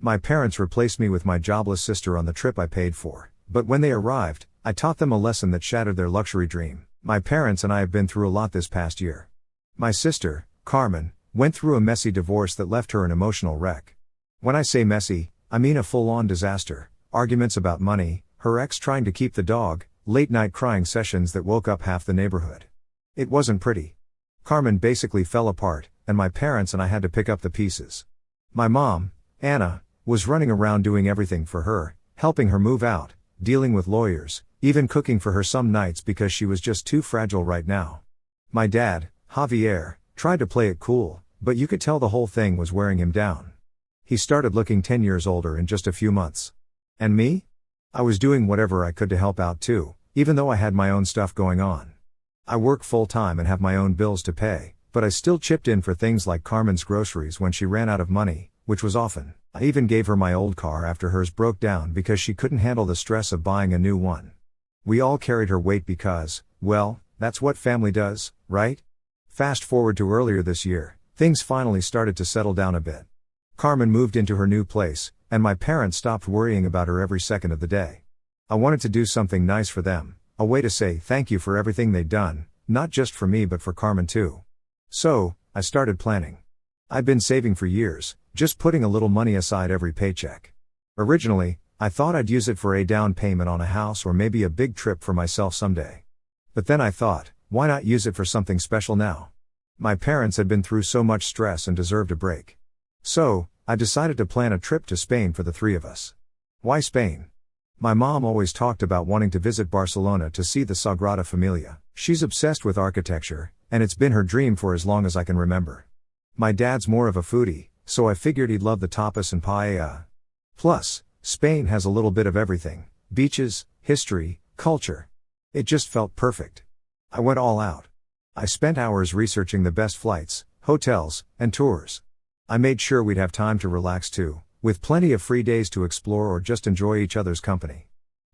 My parents replaced me with my jobless sister on the trip I paid for, but when they arrived, I taught them a lesson that shattered their luxury dream. My parents and I have been through a lot this past year. My sister, Carmen, went through a messy divorce that left her an emotional wreck. When I say messy, I mean a full-on disaster. Arguments about money, her ex trying to keep the dog, late-night crying sessions that woke up half the neighborhood. It wasn't pretty. Carmen basically fell apart, and my parents and I had to pick up the pieces. My mom, Anna, was running around doing everything for her, helping her move out, dealing with lawyers, even cooking for her some nights because she was just too fragile right now. My dad, Javier, tried to play it cool, but you could tell the whole thing was wearing him down. He started looking 10 years older in just a few months. And me? I was doing whatever I could to help out too, even though I had my own stuff going on. I work full-time and have my own bills to pay, but I still chipped in for things like Carmen's groceries when she ran out of money, which was often. I even gave her my old car after hers broke down because she couldn't handle the stress of buying a new one. We all carried her weight because, well, that's what family does, right? Fast forward to earlier this year, things finally started to settle down a bit. Carmen moved into her new place, and my parents stopped worrying about her every second of the day. I wanted to do something nice for them, a way to say thank you for everything they'd done, not just for me but for Carmen too. So, I started planning. I'd been saving for years, just putting a little money aside every paycheck. Originally, I thought I'd use it for a down payment on a house or maybe a big trip for myself someday. But then I thought, why not use it for something special now? My parents had been through so much stress and deserved a break. So, I decided to plan a trip to Spain for the three of us. Why Spain? My mom always talked about wanting to visit Barcelona to see the Sagrada Familia. She's obsessed with architecture, and it's been her dream for as long as I can remember. My dad's more of a foodie, so I figured he'd love the tapas and paella. Plus, Spain has a little bit of everything: beaches, history, culture. It just felt perfect. I went all out. I spent hours researching the best flights, hotels, and tours. I made sure we'd have time to relax too, with plenty of free days to explore or just enjoy each other's company.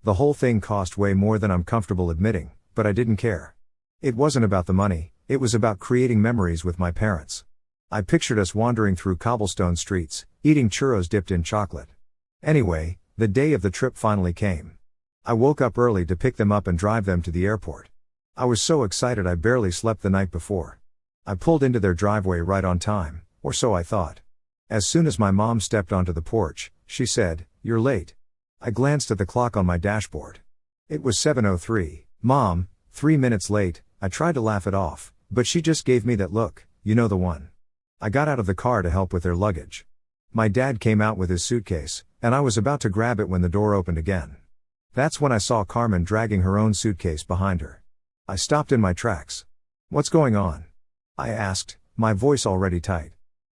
The whole thing cost way more than I'm comfortable admitting, but I didn't care. It wasn't about the money, it was about creating memories with my parents. I pictured us wandering through cobblestone streets, eating churros dipped in chocolate. Anyway, the day of the trip finally came. I woke up early to pick them up and drive them to the airport. I was so excited I barely slept the night before. I pulled into their driveway right on time, or so I thought. As soon as my mom stepped onto the porch, she said, "You're late." I glanced at the clock on my dashboard. It was 7:03. "Mom, 3 minutes late," I tried to laugh it off, but she just gave me that look, you know the one. I got out of the car to help with their luggage. My dad came out with his suitcase, and I was about to grab it when the door opened again. That's when I saw Carmen dragging her own suitcase behind her. I stopped in my tracks. "What's going on?" I asked, my voice already tight.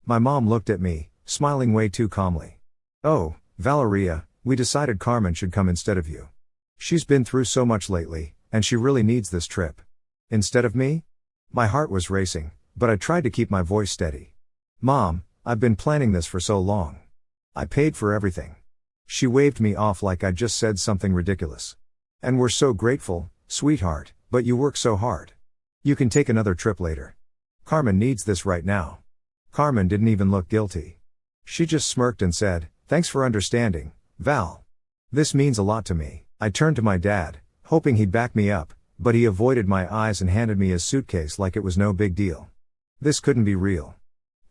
My mom looked at me, smiling way too calmly. "Oh, Valeria, we decided Carmen should come instead of you. She's been through so much lately, and she really needs this trip." "Instead of me?" My heart was racing, but I tried to keep my voice steady. "Mom, I've been planning this for so long. I paid for everything." She waved me off like I'd just said something ridiculous. "And we're so grateful, sweetheart, but you work so hard. You can take another trip later. Carmen needs this right now." Carmen didn't even look guilty. She just smirked and said, "Thanks for understanding, Val. This means a lot to me." I turned to my dad, hoping he'd back me up, but he avoided my eyes and handed me his suitcase like it was no big deal. This couldn't be real.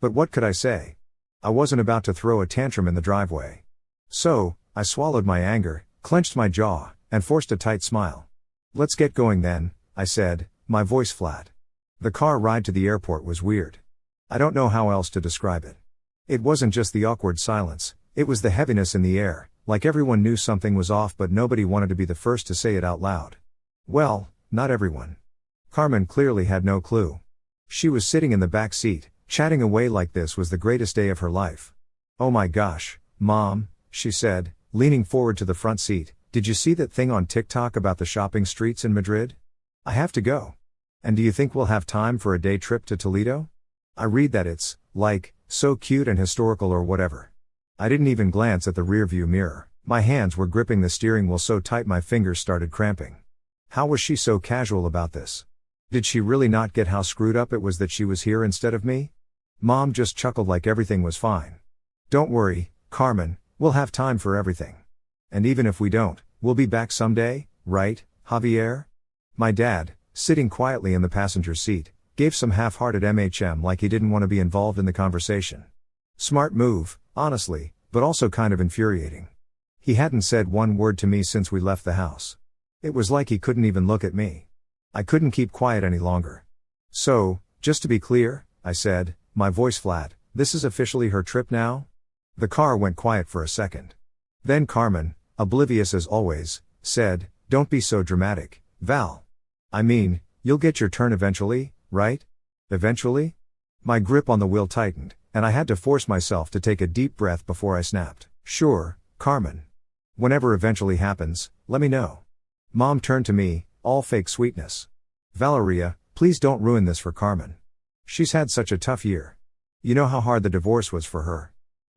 But what could I say? I wasn't about to throw a tantrum in the driveway. So, I swallowed my anger, clenched my jaw, and forced a tight smile. "Let's get going then," I said, my voice flat. The car ride to the airport was weird. I don't know how else to describe it. It wasn't just the awkward silence, it was the heaviness in the air, like everyone knew something was off but nobody wanted to be the first to say it out loud. Well, not everyone. Carmen clearly had no clue. She was sitting in the back seat, chatting away like this was the greatest day of her life. "Oh my gosh, Mom," she said, leaning forward to the front seat, "did you see that thing on TikTok about the shopping streets in Madrid? I have to go. And do you think we'll have time for a day trip to Toledo? I read that it's, like, so cute and historical or whatever." I didn't even glance at the rearview mirror. My hands were gripping the steering wheel so tight my fingers started cramping. How was she so casual about this? Did she really not get how screwed up it was that she was here instead of me? Mom just chuckled like everything was fine. "Don't worry, Carmen, We'll have time for everything. And even if we don't, we'll be back someday, right, Javier? My dad, sitting quietly in the passenger seat, gave some half-hearted MHM like he didn't want to be involved in the conversation. Smart move, honestly, but also kind of infuriating. He hadn't said one word to me since we left the house. It was like he couldn't even look at me. I couldn't keep quiet any longer. So, just to be clear, I said, my voice flat, this is officially her trip now? The car went quiet for a second. Then Carmen, oblivious as always, said, don't be so dramatic, Val. I mean, you'll get your turn eventually, right? Eventually? My grip on the wheel tightened, and I had to force myself to take a deep breath before I snapped, sure, Carmen. Whenever eventually happens, let me know. Mom turned to me, all fake sweetness. Valeria, please don't ruin this for Carmen. She's had such a tough year. You know how hard the divorce was for her.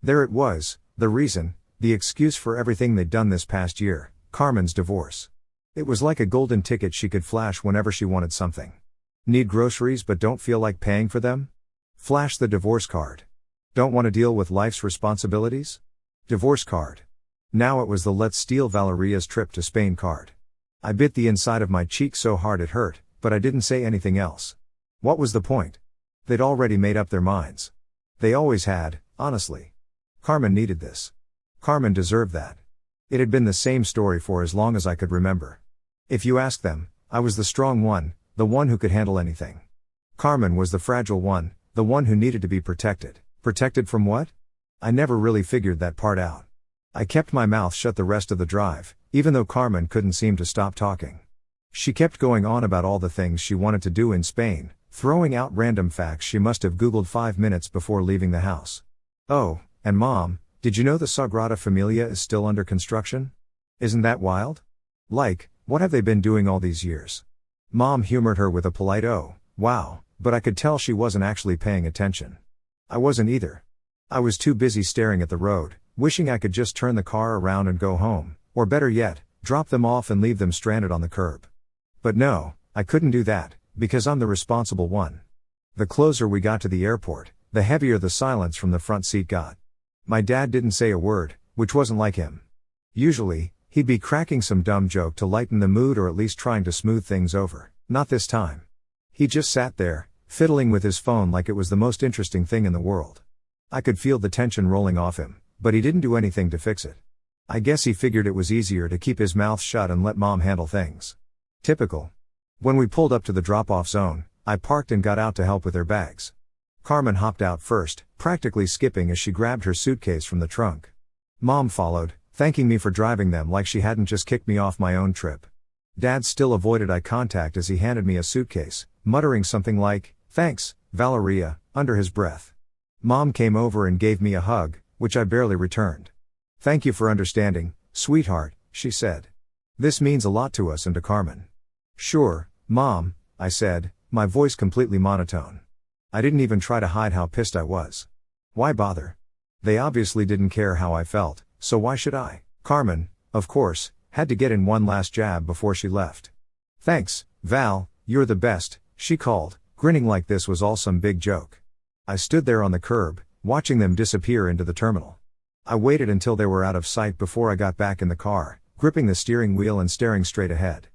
There it was, the reason, the excuse for everything they'd done this past year, Carmen's divorce. It was like a golden ticket she could flash whenever she wanted something. Need groceries but don't feel like paying for them? Flash the divorce card. Don't want to deal with life's responsibilities? Divorce card. Now it was the let's steal Valeria's trip to Spain card. I bit the inside of my cheek so hard it hurt, but I didn't say anything else. What was the point? They'd already made up their minds. They always had, honestly. Carmen needed this. Carmen deserved that. It had been the same story for as long as I could remember. If you ask them, I was the strong one, the one who could handle anything. Carmen was the fragile one, the one who needed to be protected. Protected from what? I never really figured that part out. I kept my mouth shut the rest of the drive, even though Carmen couldn't seem to stop talking. She kept going on about all the things she wanted to do in Spain, throwing out random facts she must have Googled 5 minutes before leaving the house. Oh, and Mom, did you know the Sagrada Familia is still under construction? Isn't that wild? Like, what have they been doing all these years? Mom humored her with a polite oh, wow, but I could tell she wasn't actually paying attention. I wasn't either. I was too busy staring at the road, wishing I could just turn the car around and go home, or better yet, drop them off and leave them stranded on the curb. But no, I couldn't do that, because I'm the responsible one. The closer we got to the airport, the heavier the silence from the front seat got. My dad didn't say a word, which wasn't like him. Usually, he'd be cracking some dumb joke to lighten the mood or at least trying to smooth things over. Not this time. He just sat there, fiddling with his phone like it was the most interesting thing in the world. I could feel the tension rolling off him, but he didn't do anything to fix it. I guess he figured it was easier to keep his mouth shut and let Mom handle things. Typical. When we pulled up to the drop-off zone, I parked and got out to help with their bags. Carmen hopped out first, practically skipping as she grabbed her suitcase from the trunk. Mom followed, thanking me for driving them like she hadn't just kicked me off my own trip. Dad still avoided eye contact as he handed me a suitcase, muttering something like, "Thanks, Valeria," under his breath. Mom came over and gave me a hug, which I barely returned. "Thank you for understanding, sweetheart," she said. "This means a lot to us and to Carmen." "Sure, Mom," I said, my voice completely monotone. I didn't even try to hide how pissed I was. Why bother? They obviously didn't care how I felt, so why should I? Carmen, of course, had to get in one last jab before she left. "Thanks, Val, you're the best," she called, grinning like this was all some big joke. I stood there on the curb, watching them disappear into the terminal. I waited until they were out of sight before I got back in the car, gripping the steering wheel and staring straight ahead.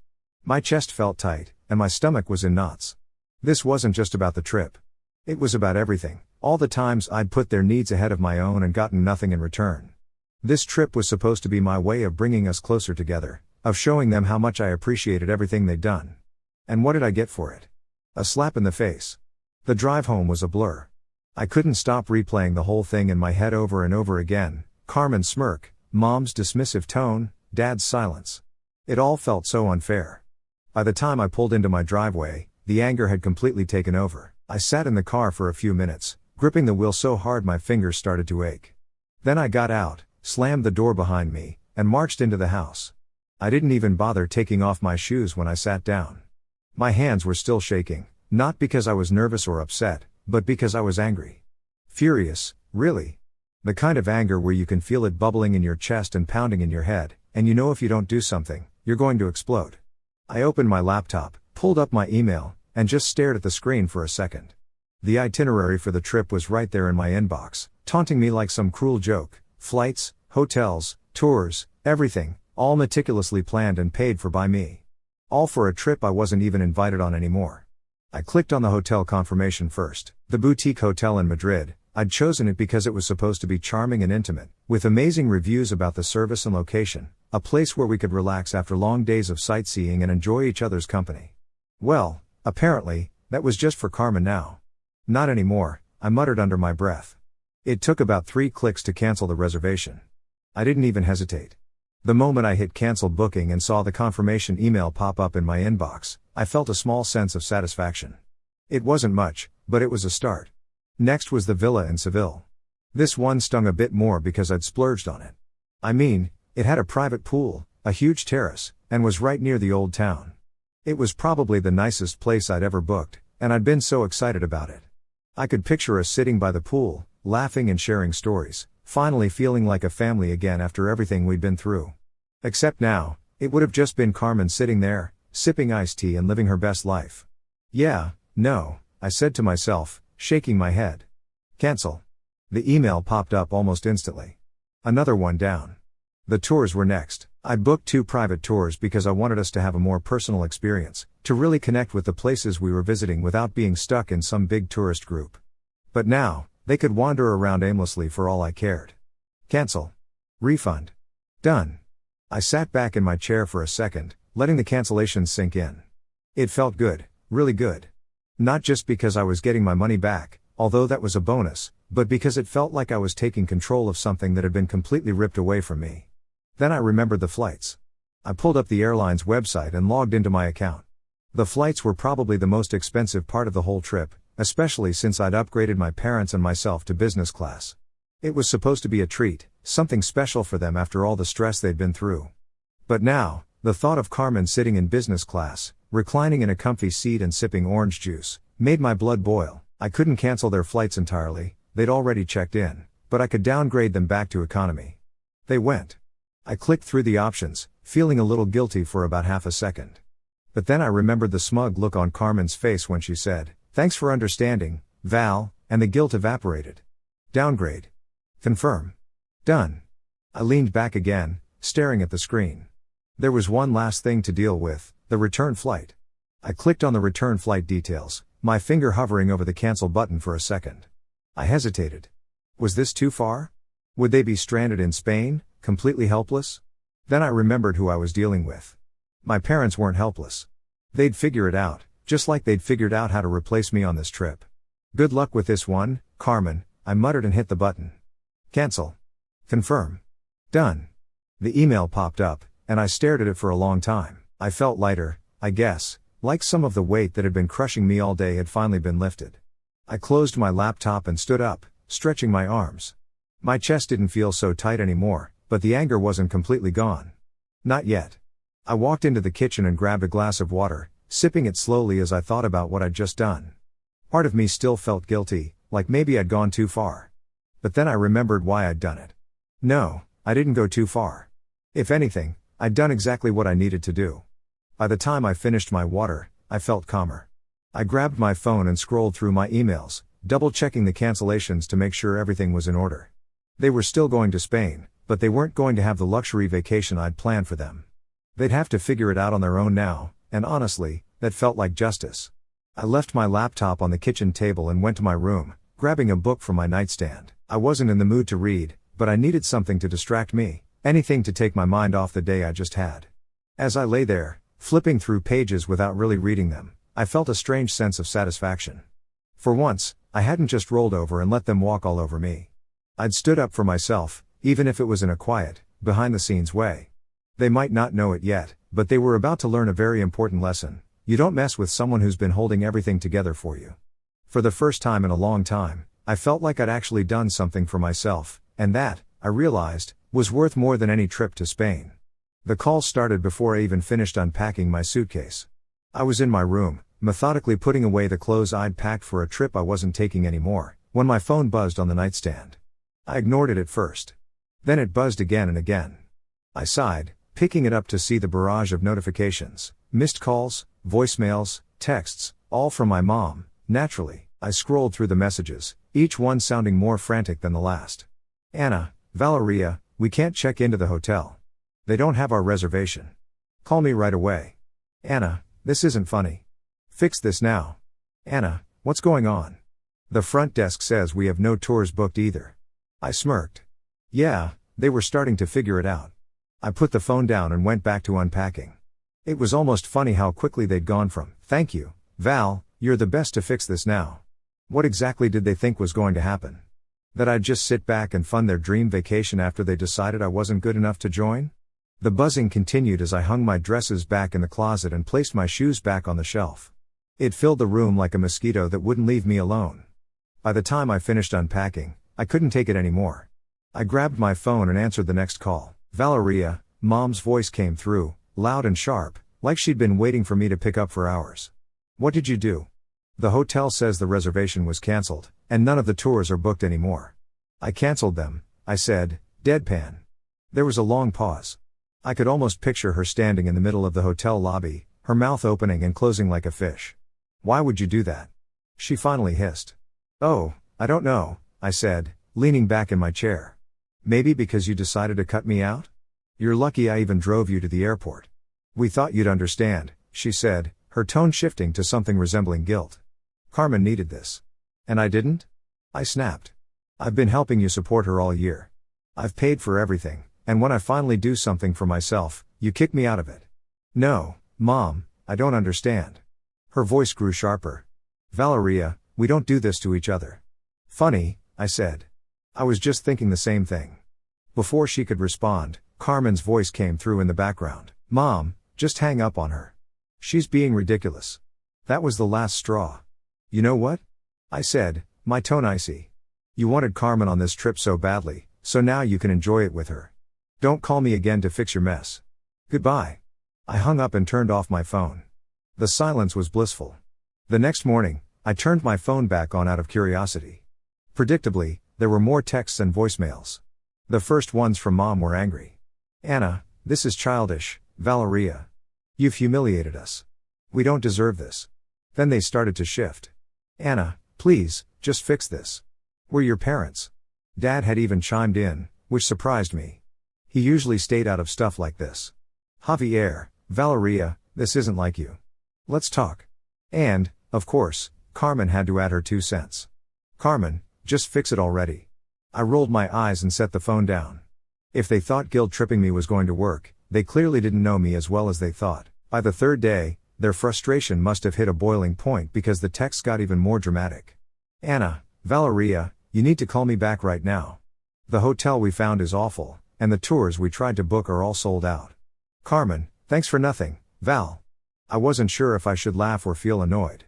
My chest felt tight, and my stomach was in knots. This wasn't just about the trip. It was about everything, all the times I'd put their needs ahead of my own and gotten nothing in return. This trip was supposed to be my way of bringing us closer together, of showing them how much I appreciated everything they'd done. And what did I get for it? A slap in the face. The drive home was a blur. I couldn't stop replaying the whole thing in my head over and over again, Carmen's smirk, Mom's dismissive tone, Dad's silence. It all felt so unfair. By the time I pulled into my driveway, the anger had completely taken over. I sat in the car for a few minutes, gripping the wheel so hard my fingers started to ache. Then I got out, slammed the door behind me, and marched into the house. I didn't even bother taking off my shoes when I sat down. My hands were still shaking, not because I was nervous or upset, but because I was angry. Furious, really. The kind of anger where you can feel it bubbling in your chest and pounding in your head, and you know if you don't do something, you're going to explode. I opened my laptop, pulled up my email, and just stared at the screen for a second. The itinerary for the trip was right there in my inbox, taunting me like some cruel joke. Flights, hotels, tours, everything, all meticulously planned and paid for by me. All for a trip I wasn't even invited on anymore. I clicked on the hotel confirmation first. The boutique hotel in Madrid. I'd chosen it because it was supposed to be charming and intimate, with amazing reviews about the service and location, a place where we could relax after long days of sightseeing and enjoy each other's company. Well, apparently, that was just for Carmen now. Not anymore, I muttered under my breath. It took about 3 clicks to cancel the reservation. I didn't even hesitate. The moment I hit cancel booking and saw the confirmation email pop up in my inbox, I felt a small sense of satisfaction. It wasn't much, but it was a start. Next was the villa in Seville. This one stung a bit more because I'd splurged on it. I mean, it had a private pool, a huge terrace, and was right near the old town. It was probably the nicest place I'd ever booked, and I'd been so excited about it. I could picture us sitting by the pool, laughing and sharing stories, finally feeling like a family again after everything we'd been through. Except now, it would have just been Carmen sitting there, sipping iced tea and living her best life. Yeah, no, I said to myself, shaking my head. Cancel. The email popped up almost instantly. Another one down. The tours were next. I'd booked 2 private tours because I wanted us to have a more personal experience, to really connect with the places we were visiting without being stuck in some big tourist group. But now, they could wander around aimlessly for all I cared. Cancel. Refund. Done. I sat back in my chair for a second, letting the cancellations sink in. It felt good, really good. Not just because I was getting my money back, although that was a bonus, but because it felt like I was taking control of something that had been completely ripped away from me. Then I remembered the flights. I pulled up the airline's website and logged into my account. The flights were probably the most expensive part of the whole trip, especially since I'd upgraded my parents and myself to business class. It was supposed to be a treat, something special for them after all the stress they'd been through. But now, the thought of Carmen sitting in business class, reclining in a comfy seat and sipping orange juice, made my blood boil. I couldn't cancel their flights entirely, they'd already checked in, but I could downgrade them back to economy. They went. I clicked through the options, feeling a little guilty for about half a second. But then I remembered the smug look on Carmen's face when she said, "Thanks for understanding, Val," and the guilt evaporated. Downgrade. Confirm. Done. I leaned back again, staring at the screen. There was one last thing to deal with, the return flight. I clicked on the return flight details, my finger hovering over the cancel button for a second. I hesitated. Was this too far? Would they be stranded in Spain, completely helpless? Then I remembered who I was dealing with. My parents weren't helpless. They'd figure it out, just like they'd figured out how to replace me on this trip. Good luck with this one, Carmen, I muttered and hit the button. Cancel. Confirm. Done. The email popped up, and I stared at it for a long time. I felt lighter, I guess, like some of the weight that had been crushing me all day had finally been lifted. I closed my laptop and stood up, stretching my arms. My chest didn't feel so tight anymore, but the anger wasn't completely gone. Not yet. I walked into the kitchen and grabbed a glass of water, sipping it slowly as I thought about what I'd just done. Part of me still felt guilty, like maybe I'd gone too far. But then I remembered why I'd done it. No, I didn't go too far. If anything, I'd done exactly what I needed to do. By the time I finished my water, I felt calmer. I grabbed my phone and scrolled through my emails, double-checking the cancellations to make sure everything was in order. They were still going to Spain, but they weren't going to have the luxury vacation I'd planned for them. They'd have to figure it out on their own now, and honestly, that felt like justice. I left my laptop on the kitchen table and went to my room, grabbing a book from my nightstand. I wasn't in the mood to read, but I needed something to distract me, anything to take my mind off the day I just had. As I lay there, flipping through pages without really reading them, I felt a strange sense of satisfaction. For once, I hadn't just rolled over and let them walk all over me. I'd stood up for myself, even if it was in a quiet, behind-the-scenes way. They might not know it yet, but they were about to learn a very important lesson. You don't mess with someone who's been holding everything together for you. For the first time in a long time, I felt like I'd actually done something for myself, and that, I realized, was worth more than any trip to Spain. The call started before I even finished unpacking my suitcase. I was in my room, methodically putting away the clothes I'd packed for a trip I wasn't taking anymore, when my phone buzzed on the nightstand. I ignored it at first. Then it buzzed again and again. I sighed, picking it up to see the barrage of notifications, missed calls, voicemails, texts, all from my mom. Naturally, I scrolled through the messages, each one sounding more frantic than the last. Anna, Valeria, We can't check into the hotel. They don't have our reservation. Call me right away. Anna, this isn't funny. Fix this now. Anna, what's going on? The front desk says we have no tours booked either. I smirked. Yeah, they were starting to figure it out. I put the phone down and went back to unpacking. It was almost funny how quickly they'd gone from, "Thank you, Val, you're the best to fix this now." What exactly did they think was going to happen? That I'd just sit back and fund their dream vacation after they decided I wasn't good enough to join? The buzzing continued as I hung my dresses back in the closet and placed my shoes back on the shelf. It filled the room like a mosquito that wouldn't leave me alone. By the time I finished unpacking, I couldn't take it anymore. I grabbed my phone and answered the next call. Valeria, Mom's voice came through, loud and sharp, like she'd been waiting for me to pick up for hours. What did you do? The hotel says the reservation was cancelled, and none of the tours are booked anymore. I cancelled them, I said, deadpan. There was a long pause. I could almost picture her standing in the middle of the hotel lobby, her mouth opening and closing like a fish. Why would you do that? She finally hissed. Oh, I don't know, I said, leaning back in my chair. Maybe because you decided to cut me out? You're lucky I even drove you to the airport. We thought you'd understand, she said, her tone shifting to something resembling guilt. Carmen needed this. And I didn't? I snapped. I've been helping you support her all year. I've paid for everything, and when I finally do something for myself, you kick me out of it. No, Mom, I don't understand. Her voice grew sharper. Valeria, we don't do this to each other. Funny, I said. I was just thinking the same thing. Before she could respond, Carmen's voice came through in the background. Mom, just hang up on her. She's being ridiculous. That was the last straw. You know what? I said, my tone icy. You wanted Carmen on this trip so badly, so now you can enjoy it with her. Don't call me again to fix your mess. Goodbye. I hung up and turned off my phone. The silence was blissful. The next morning, I turned my phone back on out of curiosity. Predictably, there were more texts and voicemails. The first ones from Mom were angry. Anna, this is childish, Valeria. You've humiliated us. We don't deserve this. Then they started to shift. Anna, please, just fix this. We're your parents. Dad had even chimed in, which surprised me. He usually stayed out of stuff like this. Javier, Valeria, this isn't like you. Let's talk. And, of course, Carmen had to add her 2 cents. Carmen, just fix it already. I rolled my eyes and set the phone down. If they thought guilt-tripping me was going to work, they clearly didn't know me as well as they thought. By the third day, their frustration must have hit a boiling point because the text got even more dramatic. Anna, Valeria, you need to call me back right now. The hotel we found is awful, and the tours we tried to book are all sold out. Carmen, thanks for nothing, Val. I wasn't sure if I should laugh or feel annoyed.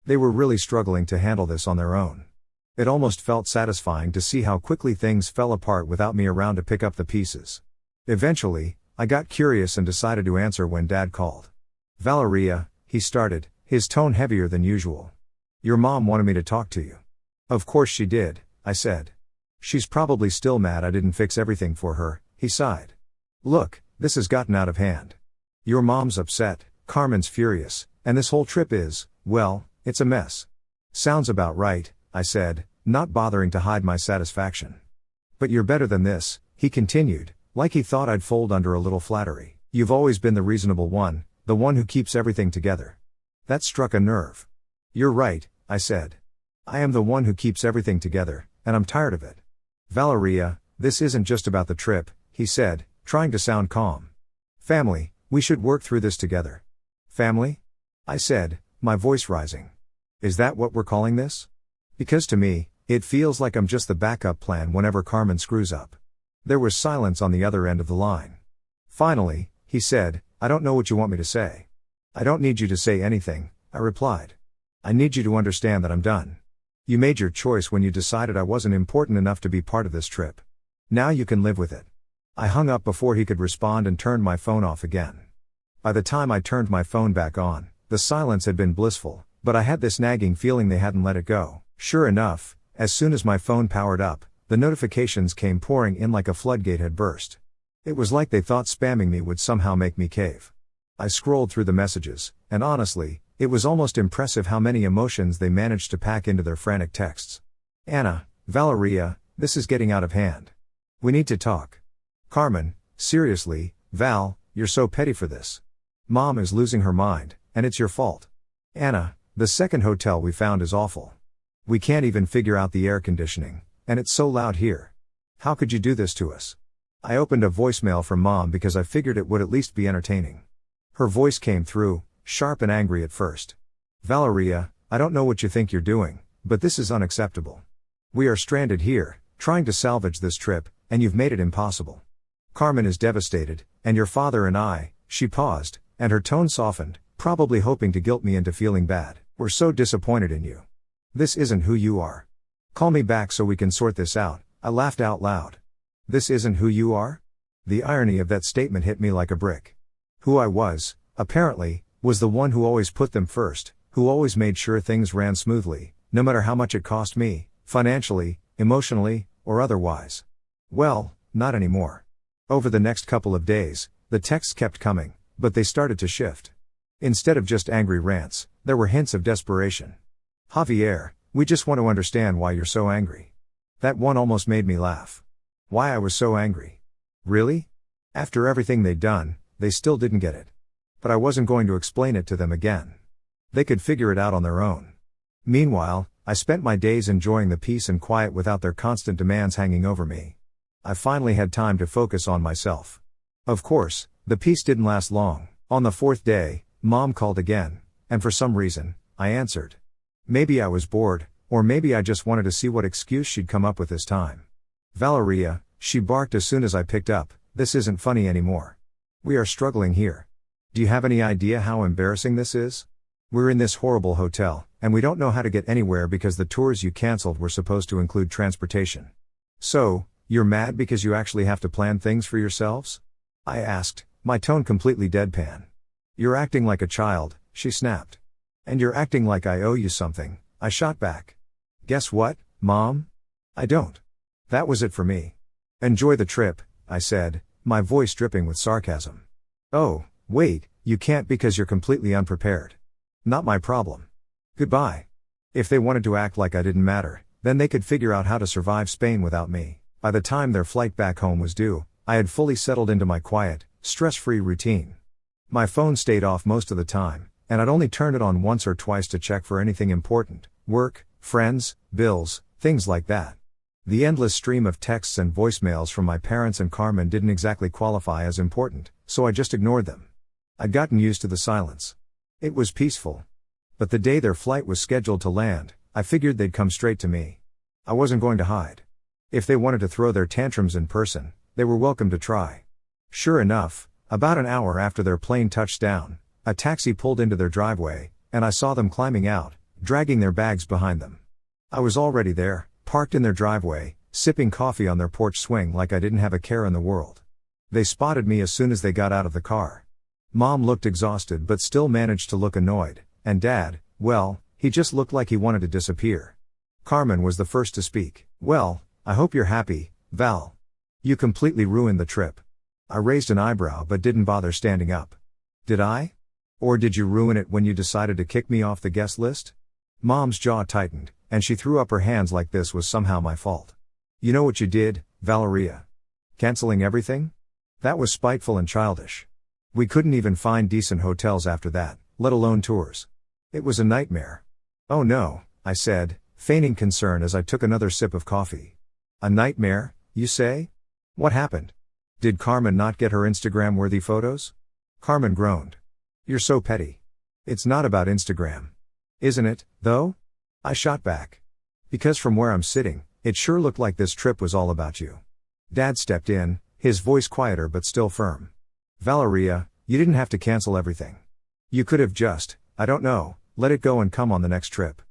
They were really struggling to handle this on their own. It almost felt satisfying to see how quickly things fell apart without me around to pick up the pieces. Eventually, I got curious and decided to answer when Dad called. Valeria, he started, his tone heavier than usual. Your mom wanted me to talk to you. Of course she did, I said. She's probably still mad I didn't fix everything for her, he sighed. Look, this has gotten out of hand. Your mom's upset, Carmen's furious, and this whole trip is, well, it's a mess. Sounds about right, I said, not bothering to hide my satisfaction. But you're better than this, he continued, like he thought I'd fold under a little flattery. You've always been the reasonable one, the one who keeps everything together. That struck a nerve. You're right, I said. I am the one who keeps everything together, and I'm tired of it. Valeria, this isn't just about the trip, he said, trying to sound calm. Family, we should work through this together. Family? I said, my voice rising. Is that what we're calling this? Because to me, it feels like I'm just the backup plan whenever Carmen screws up. There was silence on the other end of the line. Finally, he said, I don't know what you want me to say. I don't need you to say anything, I replied. I need you to understand that I'm done. You made your choice when you decided I wasn't important enough to be part of this trip. Now you can live with it. I hung up before he could respond and turned my phone off again. By the time I turned my phone back on, the silence had been blissful, but I had this nagging feeling they hadn't let it go. Sure enough, as soon as my phone powered up, the notifications came pouring in like a floodgate had burst. It was like they thought spamming me would somehow make me cave. I scrolled through the messages, and honestly, it was almost impressive how many emotions they managed to pack into their frantic texts. Anna, Valeria, this is getting out of hand. We need to talk. Carmen, seriously, Val, you're so petty for this. Mom is losing her mind, and it's your fault. Anna, the second hotel we found is awful. We can't even figure out the air conditioning, and it's so loud here. How could you do this to us? I opened a voicemail from Mom because I figured it would at least be entertaining. Her voice came through, sharp and angry at first. Valeria, I don't know what you think you're doing, but this is unacceptable. We are stranded here, trying to salvage this trip, and you've made it impossible. Carmen is devastated, and your father and I, she paused, and her tone softened, probably hoping to guilt me into feeling bad. We're so disappointed in you. This isn't who you are. Call me back so we can sort this out. I laughed out loud. This isn't who you are? The irony of that statement hit me like a brick. Who I was, apparently, was the one who always put them first, who always made sure things ran smoothly, no matter how much it cost me, financially, emotionally, or otherwise. Well, not anymore. Over the next couple of days, the texts kept coming, but they started to shift. Instead of just angry rants, there were hints of desperation. Javier, we just want to understand why you're so angry. That one almost made me laugh. Why I was so angry. Really? After everything they'd done, they still didn't get it. But I wasn't going to explain it to them again. They could figure it out on their own. Meanwhile, I spent my days enjoying the peace and quiet without their constant demands hanging over me. I finally had time to focus on myself. Of course, the peace didn't last long. On the fourth day, Mom called again, and for some reason, I answered. Maybe I was bored, or maybe I just wanted to see what excuse she'd come up with this time. Valeria, she barked as soon as I picked up, this isn't funny anymore. We are struggling here. Do you have any idea how embarrassing this is? We're in this horrible hotel, and we don't know how to get anywhere because the tours you canceled were supposed to include transportation. So, you're mad because you actually have to plan things for yourselves? I asked, my tone completely deadpan. You're acting like a child, she snapped. And you're acting like I owe you something, I shot back. Guess what, Mom? I don't. That was it for me. Enjoy the trip, I said, my voice dripping with sarcasm. Oh, wait, you can't because you're completely unprepared. Not my problem. Goodbye. If they wanted to act like I didn't matter, then they could figure out how to survive Spain without me. By the time their flight back home was due, I had fully settled into my quiet, stress-free routine. My phone stayed off most of the time, and I'd only turned it on once or twice to check for anything important, work, friends, bills, things like that. The endless stream of texts and voicemails from my parents and Carmen didn't exactly qualify as important, so I just ignored them. I'd gotten used to the silence. It was peaceful. But the day their flight was scheduled to land, I figured they'd come straight to me. I wasn't going to hide. If they wanted to throw their tantrums in person, they were welcome to try. Sure enough, about an hour after their plane touched down, a taxi pulled into their driveway, and I saw them climbing out, dragging their bags behind them. I was already there, parked in their driveway, sipping coffee on their porch swing like I didn't have a care in the world. They spotted me as soon as they got out of the car. Mom looked exhausted but still managed to look annoyed, and Dad, well, he just looked like he wanted to disappear. Carmen was the first to speak. Well, I hope you're happy, Val. You completely ruined the trip. I raised an eyebrow but didn't bother standing up. Did I? Or did you ruin it when you decided to kick me off the guest list? Mom's jaw tightened, and she threw up her hands like this was somehow my fault. You know what you did, Valeria? Canceling everything? That was spiteful and childish. We couldn't even find decent hotels after that, let alone tours. It was a nightmare. Oh no, I said, feigning concern as I took another sip of coffee. A nightmare, you say? What happened? Did Carmen not get her Instagram-worthy photos? Carmen groaned. You're so petty. It's not about Instagram. Isn't it, though? I shot back. Because from where I'm sitting, it sure looked like this trip was all about you. Dad stepped in, his voice quieter but still firm. Valeria, you didn't have to cancel everything. You could have just, I don't know, let it go and come on the next trip.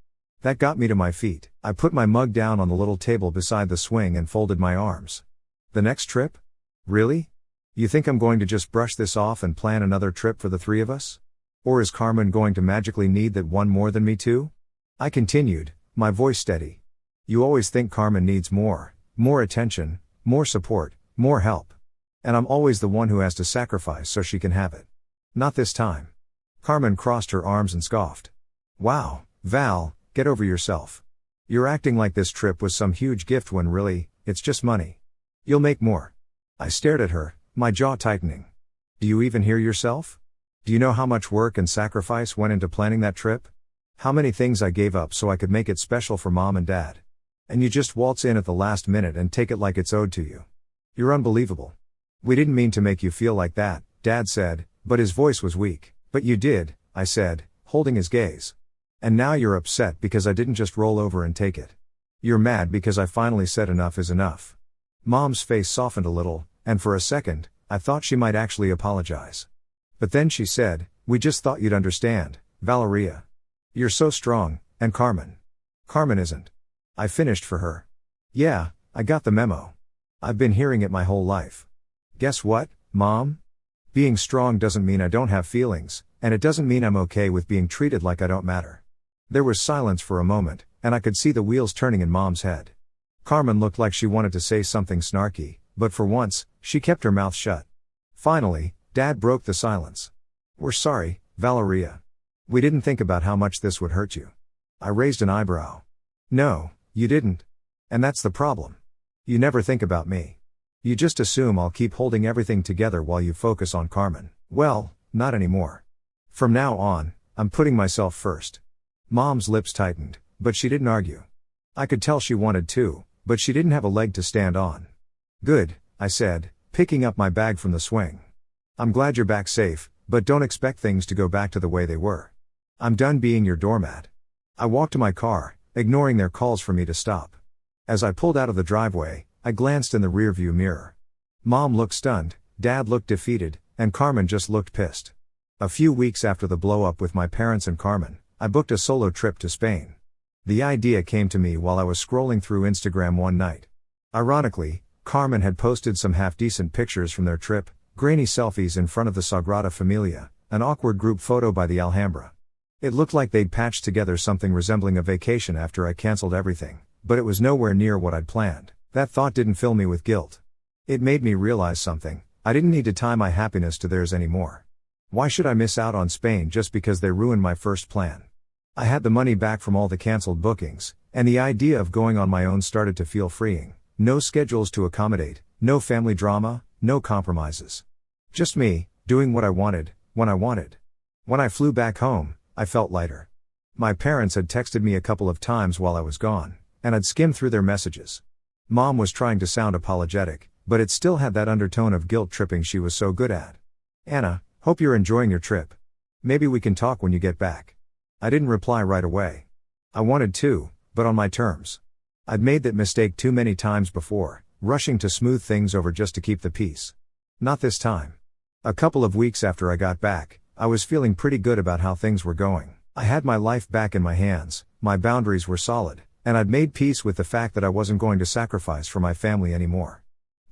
That got me to my feet. I put my mug down on the little table beside the swing and folded my arms. The next trip? Really? You think I'm going to just brush this off and plan another trip for the three of us? Or is Carmen going to magically need that one more than me too? I continued, my voice steady. You always think Carmen needs more attention, more support, more help. And I'm always the one who has to sacrifice so she can have it. Not this time. Carmen crossed her arms and scoffed. Wow, Val, get over yourself. You're acting like this trip was some huge gift when really, it's just money. You'll make more. I stared at her, my jaw tightening. Do you even hear yourself? Do you know how much work and sacrifice went into planning that trip? How many things I gave up so I could make it special for Mom and Dad? And you just waltz in at the last minute and take it like it's owed to you. You're unbelievable. We didn't mean to make you feel like that, Dad said, but his voice was weak. But you did, I said, holding his gaze. And now you're upset because I didn't just roll over and take it. You're mad because I finally said enough is enough. Mom's face softened a little, and for a second, I thought she might actually apologize. But then she said, we just thought you'd understand, Valeria. You're so strong, and Carmen. Carmen isn't. I finished for her. Yeah, I got the memo. I've been hearing it my whole life. Guess what, Mom? Being strong doesn't mean I don't have feelings, and it doesn't mean I'm okay with being treated like I don't matter. There was silence for a moment, and I could see the wheels turning in Mom's head. Carmen looked like she wanted to say something snarky, but for once, she kept her mouth shut. Finally, Dad broke the silence. We're sorry, Valeria. We didn't think about how much this would hurt you. I raised an eyebrow. No, you didn't. And that's the problem. You never think about me. You just assume I'll keep holding everything together while you focus on Carmen. Well, not anymore. From now on, I'm putting myself first. Mom's lips tightened, but she didn't argue. I could tell she wanted to, but she didn't have a leg to stand on. Good, I said, picking up my bag from the swing. I'm glad you're back safe, but don't expect things to go back to the way they were. I'm done being your doormat. I walked to my car, ignoring their calls for me to stop. As I pulled out of the driveway, I glanced in the rearview mirror. Mom looked stunned, Dad looked defeated, and Carmen just looked pissed. A few weeks after the blow-up with my parents and Carmen, I booked a solo trip to Spain. The idea came to me while I was scrolling through Instagram one night. Ironically, Carmen had posted some half-decent pictures from their trip, grainy selfies in front of the Sagrada Familia, an awkward group photo by the Alhambra. It looked like they'd patched together something resembling a vacation after I canceled everything, but it was nowhere near what I'd planned. That thought didn't fill me with guilt. It made me realize something: I didn't need to tie my happiness to theirs anymore. Why should I miss out on Spain just because they ruined my first plan? I had the money back from all the cancelled bookings, and the idea of going on my own started to feel freeing. No schedules to accommodate, no family drama, no compromises. Just me, doing what I wanted, when I wanted. When I flew back home, I felt lighter. My parents had texted me a couple of times while I was gone, and I'd skimmed through their messages. Mom was trying to sound apologetic, but it still had that undertone of guilt tripping she was so good at. Anna, hope you're enjoying your trip. Maybe we can talk when you get back. I didn't reply right away. I wanted to, but on my terms. I'd made that mistake too many times before, rushing to smooth things over just to keep the peace. Not this time. A couple of weeks after I got back, I was feeling pretty good about how things were going. I had my life back in my hands, my boundaries were solid, and I'd made peace with the fact that I wasn't going to sacrifice for my family anymore.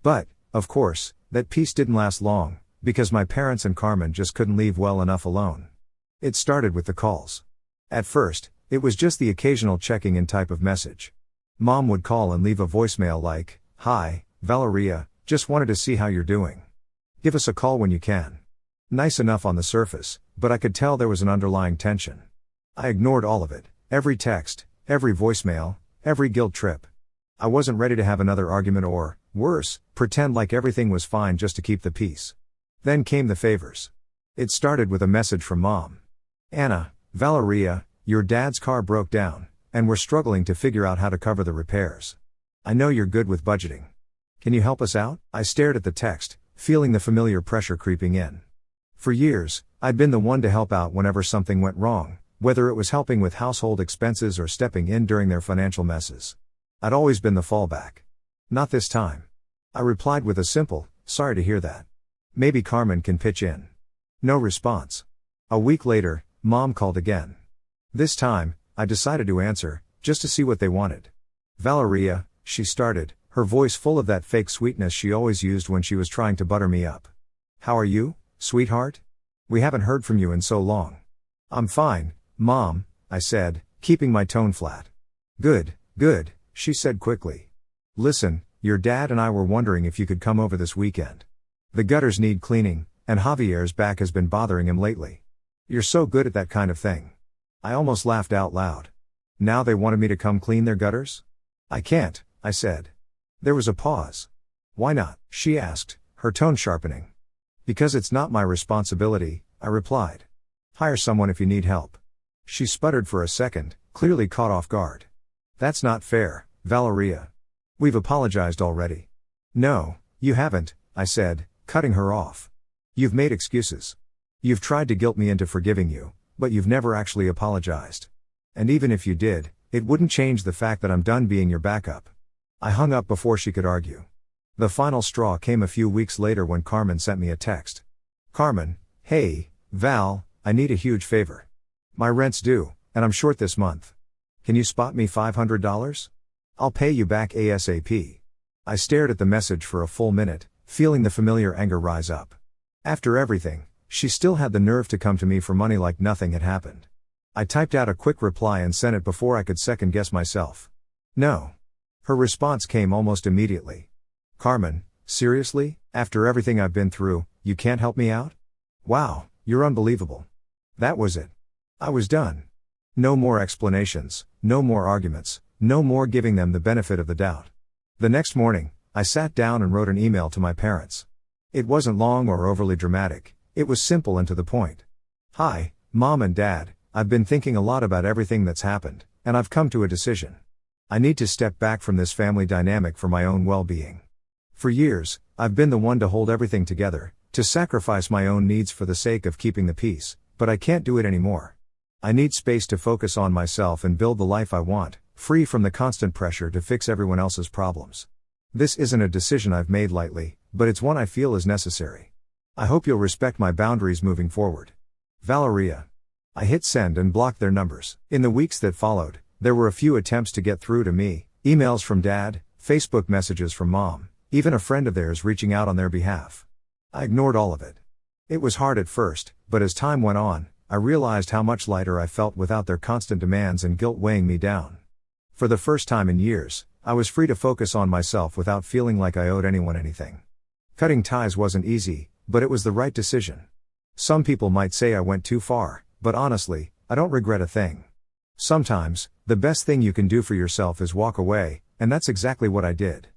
But, of course, that peace didn't last long, because my parents and Carmen just couldn't leave well enough alone. It started with the calls. At first, it was just the occasional checking in type of message. Mom would call and leave a voicemail like, "Hi, Valeria, just wanted to see how you're doing. Give us a call when you can." Nice enough on the surface, but I could tell there was an underlying tension. I ignored all of it, every text, every voicemail, every guilt trip. I wasn't ready to have another argument or, worse, pretend like everything was fine just to keep the peace. Then came the favors. It started with a message from Mom. "Anna, Valeria, your dad's car broke down, and we're struggling to figure out how to cover the repairs. I know you're good with budgeting. Can you help us out?" I stared at the text, feeling the familiar pressure creeping in. For years, I'd been the one to help out whenever something went wrong, whether it was helping with household expenses or stepping in during their financial messes. I'd always been the fallback. Not this time. I replied with a simple, "Sorry to hear that. Maybe Carmen can pitch in." No response. A week later, Mom called again. This time, I decided to answer, just to see what they wanted. "Valeria," she started, her voice full of that fake sweetness she always used when she was trying to butter me up. "How are you, sweetheart? We haven't heard from you in so long." "I'm fine, Mom," I said, keeping my tone flat. Good, she said quickly. "Listen, your dad and I were wondering if you could come over this weekend. The gutters need cleaning, and Javier's back has been bothering him lately. You're so good at that kind of thing." I almost laughed out loud. Now they wanted me to come clean their gutters? "I can't," I said. There was a pause. Why not? She asked, her tone sharpening. Because it's not my responsibility, I replied. Hire someone if you need help. She sputtered for a second, clearly caught off guard. That's not fair, Valeria. We've apologized already. No, you haven't, I said, cutting her off. You've made excuses. You've tried to guilt me into forgiving you, but you've never actually apologized. And even if you did, it wouldn't change the fact that I'm done being your backup. I hung up before she could argue. The final straw came a few weeks later when Carmen sent me a text. Carmen, hey, Val, I need a huge favor. My rent's due, and I'm short this month. Can you spot me $500? I'll pay you back ASAP. I stared at the message for a full minute, feeling the familiar anger rise up. After everything, she still had the nerve to come to me for money like nothing had happened. I typed out a quick reply and sent it before I could second guess myself. No. Her response came almost immediately. Carmen, seriously, after everything I've been through, you can't help me out? Wow, you're unbelievable. That was it. I was done. No more explanations, no more arguments, no more giving them the benefit of the doubt. The next morning, I sat down and wrote an email to my parents. It wasn't long or overly dramatic, it was simple and to the point. Hi, Mom and Dad, I've been thinking a lot about everything that's happened, and I've come to a decision. I need to step back from this family dynamic for my own well-being. For years, I've been the one to hold everything together, to sacrifice my own needs for the sake of keeping the peace, but I can't do it anymore. I need space to focus on myself and build the life I want, free from the constant pressure to fix everyone else's problems. This isn't a decision I've made lightly, but it's one I feel is necessary. I hope you'll respect my boundaries moving forward. Valeria. I hit send and blocked their numbers. In the weeks that followed, there were a few attempts to get through to me, emails from Dad, Facebook messages from Mom, even a friend of theirs reaching out on their behalf. I ignored all of it. It was hard at first, but as time went on, I realized how much lighter I felt without their constant demands and guilt weighing me down. For the first time in years, I was free to focus on myself without feeling like I owed anyone anything. Cutting ties wasn't easy, but it was the right decision. Some people might say I went too far, but honestly, I don't regret a thing. Sometimes, the best thing you can do for yourself is walk away, and that's exactly what I did.